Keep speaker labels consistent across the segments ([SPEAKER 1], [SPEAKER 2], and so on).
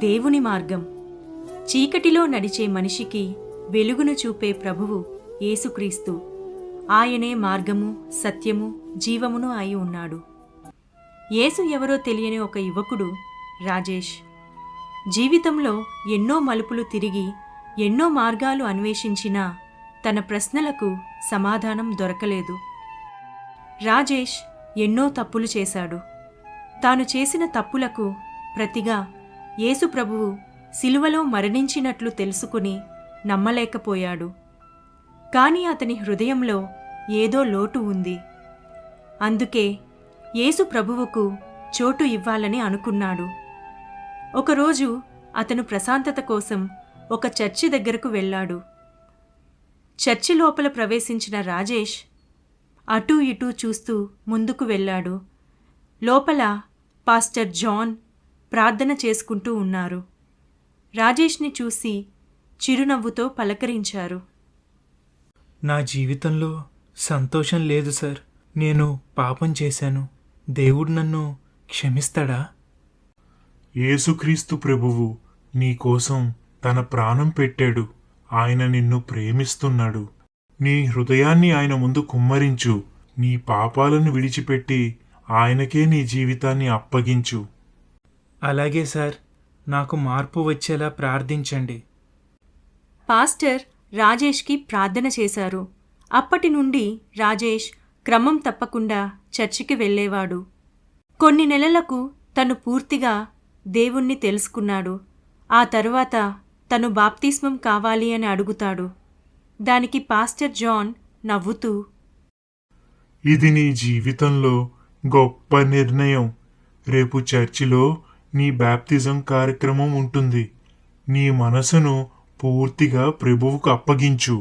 [SPEAKER 1] దేవుని మార్గం. చీకటిలో నడిచే మనిషికి వెలుగును చూపే ప్రభువు యేసుక్రీస్తు. ఆయనే మార్గము, సత్యము, జీవమును అయి ఉన్నాడు. యేసు ఎవరో తెలియని ఒక యువకుడు రాజేష్. జీవితంలో ఎన్నో మలుపులు తిరిగి ఎన్నో మార్గాలు అన్వేషించినా తన ప్రశ్నలకు సమాధానం దొరకలేదు. రాజేష్ ఎన్నో తప్పులు చేశాడు. తాను చేసిన తప్పులకు ప్రతిగా యేసు ప్రభువు సిలువలో మరణించినట్లు తెలుసుకుని నమ్మలేకపోయాడు. కాని అతని హృదయంలో ఏదో లోటు ఉంది. అందుకే యేసు ప్రభువుకు చోటు ఇవ్వాలని అనుకున్నాడు. ఒకరోజు అతను ప్రశాంతత కోసం ఒక చర్చి దగ్గరకు వెళ్ళాడు. చర్చి లోపల ప్రవేశించిన రాజేష్ అటూ ఇటూ చూస్తూ ముందుకు వెళ్ళాడు. లోపల పాస్టర్ జాన్ ప్రార్థన చేసుకుంటూ ఉన్నారు. రాజేష్ని చూసి చిరునవ్వుతో పలకరించారు.
[SPEAKER 2] నా జీవితంలో సంతోషం లేదు సార్. నేను పాపం చేశాను. దేవుడు నన్ను క్షమిస్తాడా?
[SPEAKER 3] యేసుక్రీస్తు ప్రభువు నీకోసం తన ప్రాణం పెట్టాడు. ఆయన నిన్ను ప్రేమిస్తున్నాడు. నీ హృదయాన్ని ఆయన ముందు కుమ్మరించు. నీ పాపాలను విడిచిపెట్టి ఆయనకే నీ జీవితాన్ని అప్పగించు.
[SPEAKER 2] అలాగే సార్, నాకు మార్పు వచ్చేలా ప్రార్థించండి.
[SPEAKER 1] పాస్టర్ రాజేష్కి ప్రార్థన చేశారు. అప్పటి నుండి రాజేష్ క్రమం తప్పకుండా చర్చికి వెళ్ళేవాడు. కొన్ని నెలలకు తను పూర్తిగా దేవుణ్ణి తెలుసుకున్నాడు. ఆ తరువాత తను బాప్తిస్మం కావాలి అని అడుగుతాడు. దానికి పాస్టర్ జాన్ నవ్వుతూ,
[SPEAKER 3] ఇది నీ జీవితంలో గొప్ప నిర్ణయం. రేపు చర్చిలో నీ బాప్తిజం కార్యక్రమం ఉంటుంది. నీ మనసును పూర్తిగా ప్రభువుకు అప్పగించు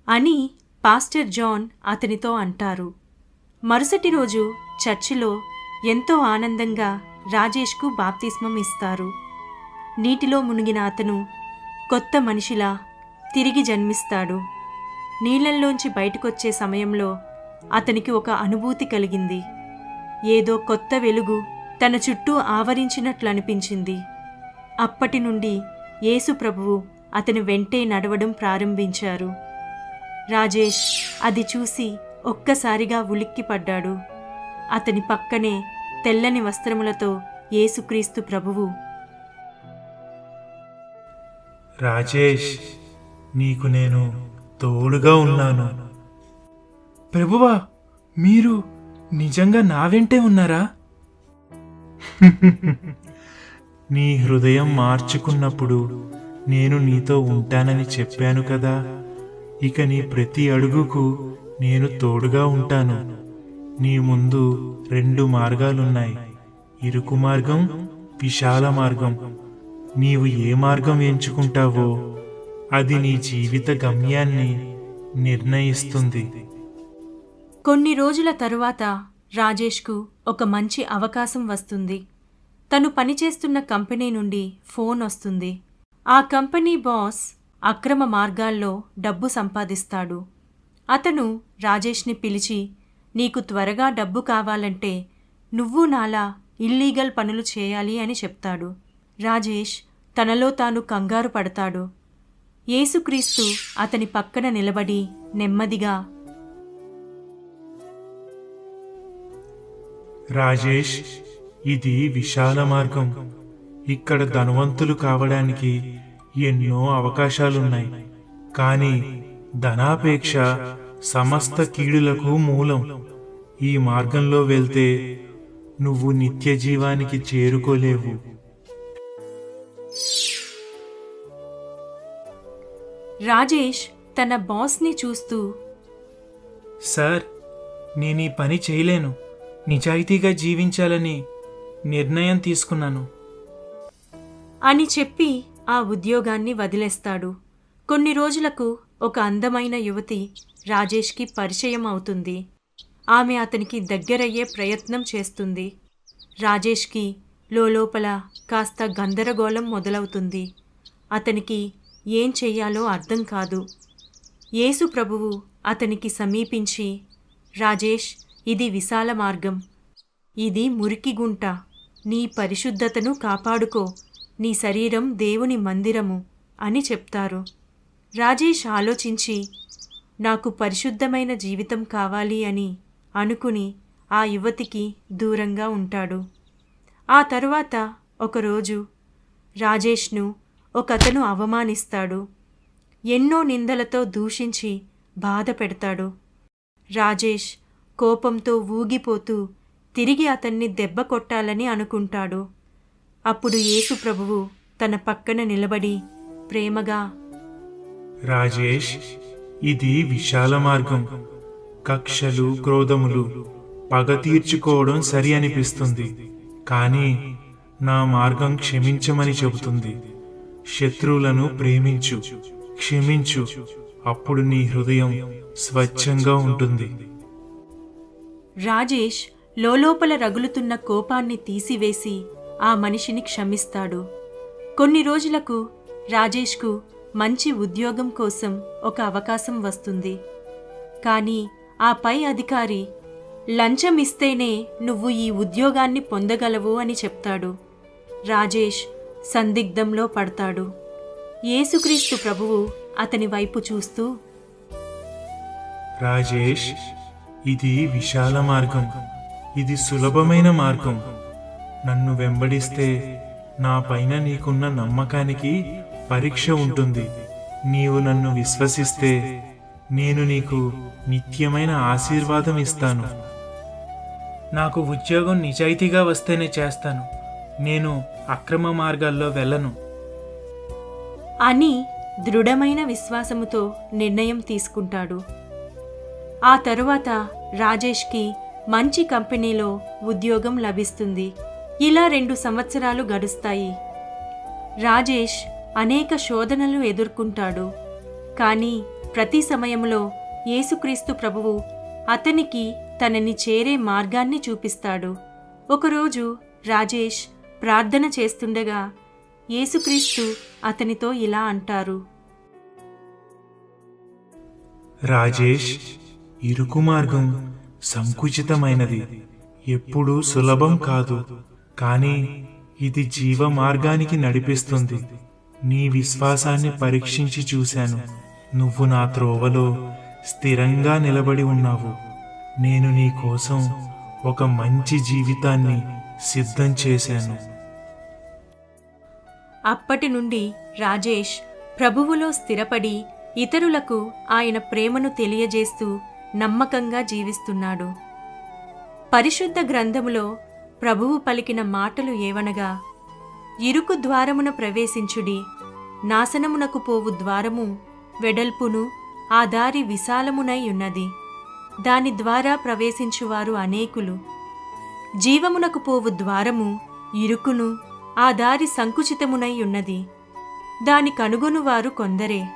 [SPEAKER 1] అని పాస్టర్ జాన్ అతనితో అంటారు. మరుసటి రోజు చర్చిలో ఎంతో ఆనందంగా రాజేష్కు బాప్తిస్మం ఇస్తారు. నీటిలో మునిగిన అతను కొత్త మనిషిలా తిరిగి జన్మిస్తాడు. నీళ్లల్లోంచి బయటకొచ్చే సమయంలో అతనికి ఒక అనుభూతి కలిగింది. ఏదో కొత్త వెలుగు తన చుట్టూ ఆవరించినట్లు అనిపించింది. అప్పటి నుండి యేసు ప్రభువు అతని వెంటే నడవడం ప్రారంభించారు. రాజేష్ అది చూసి ఒక్కసారిగా ఉలిక్కిపడ్డాడు. అతని పక్కనే తెల్లని వస్త్రములతో యేసుక్రీస్తు ప్రభువు.
[SPEAKER 3] రాజేష్, నీకు నేను తోడుగా ఉన్నాను.
[SPEAKER 2] ప్రభువా, మీరు నిజంగా నా వెంటే ఉన్నారా?
[SPEAKER 3] నీ హృదయం మార్చుకున్నప్పుడు నేను నీతో ఉంటానని చెప్పాను కదా. ఇక నీ ప్రతి అడుగుకు నేను తోడుగా ఉంటాను. నీ ముందు 2 మార్గాలున్నాయి, ఇరుకు మార్గం, విశాల మార్గం. నీవు ఏ మార్గం ఎంచుకుంటావో అది నీ జీవిత గమ్యాన్ని నిర్ణయిస్తుంది.
[SPEAKER 1] కొన్ని రోజుల తరువాత రాజేష్కు ఒక మంచి అవకాశం వస్తుంది. తను పనిచేస్తున్న కంపెనీ నుండి ఫోన్ వస్తుంది. ఆ కంపెనీ బాస్ అక్రమ మార్గాల్లో డబ్బు సంపాదిస్తాడు. అతను రాజేష్ని పిలిచి, నీకు త్వరగా డబ్బు కావాలంటే నువ్వు నాలా ఇల్లీగల్ పనులు చేయాలి అని చెప్తాడు. రాజేష్ తనలో తాను కంగారు పడతాడు. యేసుక్రీస్తు అతని పక్కన నిలబడి నెమ్మదిగా,
[SPEAKER 3] రాజేష్, ఇది విశాల మార్గం. ఇక్కడ ధనవంతులు కావడానికి ఎన్నో అవకాశాలున్నాయి. కానీ ధనాపేక్ష సమస్త కీడులకు మూలం. ఈ మార్గంలో వెళ్తే నువ్వు నిత్య జీవానికి చేరుకోలేవు.
[SPEAKER 1] రాజేష్ తన బాస్ని చూస్తూ,
[SPEAKER 2] సార్, నేను ఈ పని చేయలేను. నిజాయితీగా జీవించాలని నిర్ణయం తీసుకున్నాను
[SPEAKER 1] అని చెప్పి ఆ ఉద్యోగాన్ని వదిలేస్తాడు. కొన్ని రోజులకు ఒక అందమైన యువతి రాజేష్కి పరిచయం అవుతుంది. ఆమె అతనికి దగ్గరయ్యే ప్రయత్నం చేస్తుంది. రాజేష్కి లోపల కాస్త గందరగోళం మొదలవుతుంది. అతనికి ఏం చెయ్యాలో అర్థం కాదు. యేసు ప్రభువు అతనికి సమీపించి, రాజేష్, ఇది విశాల మార్గం, ఇది మురికి గుంట. నీ పరిశుద్ధతను కాపాడుకో, నీ శరీరం దేవుని మందిరము అని చెప్తారు. రాజేష్ ఆలోచించి నాకు పరిశుద్ధమైన జీవితం కావాలి అని అనుకుని ఆ యువతికి దూరంగా ఉంటాడు. ఆ తరువాత ఒకరోజు రాజేష్ను ఒకతను అవమానిస్తాడు. ఎన్నో నిందలతో దూషించి బాధ పెడతాడు. రాజేష్ కోపంతో ఊగిపోతూ తిరిగి అతన్ని దెబ్బ కొట్టాలని అనుకుంటాడు. అప్పుడు యేసు ప్రభువు తన పక్కన నిలబడి ప్రేమగా,
[SPEAKER 2] రాజేష్, ఇది విశాల మార్గం. కక్షలు, క్రోధములు, పగ తీర్చుకోవడం సరి అనిపిస్తుంది. కానీ నా మార్గం క్షమించమని చెబుతుంది. శత్రువులను ప్రేమించు, క్షమించు, అప్పుడు నీ హృదయం స్వచ్ఛంగా ఉంటుంది.
[SPEAKER 1] రాజేష్ లోలోపల రగులుతున్న కోపాన్ని తీసివేసి ఆ మనిషిని క్షమిస్తాడు. కొన్ని రోజులకు రాజేష్కు మంచి ఉద్యోగం కోసం ఒక అవకాశం వస్తుంది. కానీ ఆ పై అధికారి లంచం ఇస్తేనే నువ్వు ఈ ఉద్యోగాన్ని పొందగలవు అని చెప్తాడు. రాజేష్ సందిగ్ధంలో పడతాడు. యేసుక్రీస్తు ప్రభువు అతని వైపు చూస్తూ,
[SPEAKER 2] రాజేష్, ఇది విశాల మార్గం. ఇది సులభమైన మార్గం. నన్ను వెంబడిస్తే నా పైన నీకున్న నమ్మకానికి పరీక్ష ఉంటుంది. నీవు నన్ను విశ్వసిస్తే నేను నీకు నిత్యమైన ఆశీర్వాదం ఇస్తాను. నాకు ఉద్యోగం నిజాయితీగా వస్తేనే చేస్తాను. నేను అక్రమ మార్గాల్లో వెళ్ళను
[SPEAKER 1] అని దృఢమైన విశ్వాసముతో నిర్ణయం తీసుకుంటాడు. ఆ తరువాత రాజేష్కి మంచి కంపెనీలో ఉద్యోగం లభిస్తుంది. ఇలా 2 సంవత్సరాలు గడుస్తాయి. రాజేష్ అనేక శోధనలు ఎదుర్కొంటాడు. కానీ ప్రతి సమయంలో యేసుక్రీస్తు ప్రభువు అతనికి తనని చేరే మార్గాన్ని చూపిస్తాడు. ఒకరోజు రాజేష్ ప్రార్థన చేస్తుండగా యేసుక్రీస్తు అతనితో ఇలా అంటారు,
[SPEAKER 2] రాజేష్, ఇరుకు మార్గం సంకుచితమైనది, ఎప్పుడూ సులభం కాదు. కానీ ఇది జీవ మార్గానికి నడిపిస్తుంది. నీ విశ్వాసాన్ని పరీక్షించి చూశాను. నువ్వు నా త్రోవలో స్థిరంగా నిలబడి ఉన్నావు. నేను నీ కోసం ఒక మంచి జీవితాన్ని సిద్ధం చేశాను.
[SPEAKER 1] అప్పటి నుండి రాజేష్ ప్రభువులో స్థిరపడి ఇతరులకు ఆయన ప్రేమను తెలియజేస్తూ నమ్మకంగా జీవిస్తున్నాడు. పరిశుద్ధ గ్రంథములో ప్రభువు పలికిన మాటలు ఏవనగా, ఇరుకు ద్వారమున ప్రవేశించుడి, నాశనమునకు పోవు ద్వారము వెడల్పును ఆ దారి విశాలమునై ఉన్నది, దాని ద్వారా ప్రవేశించువారు అనేకులు. జీవమునకు పోవు ద్వారము ఇరుకును ఆ దారి సంకుచితమునై ఉన్నది, దాని కనుగొనువారు కొందరే.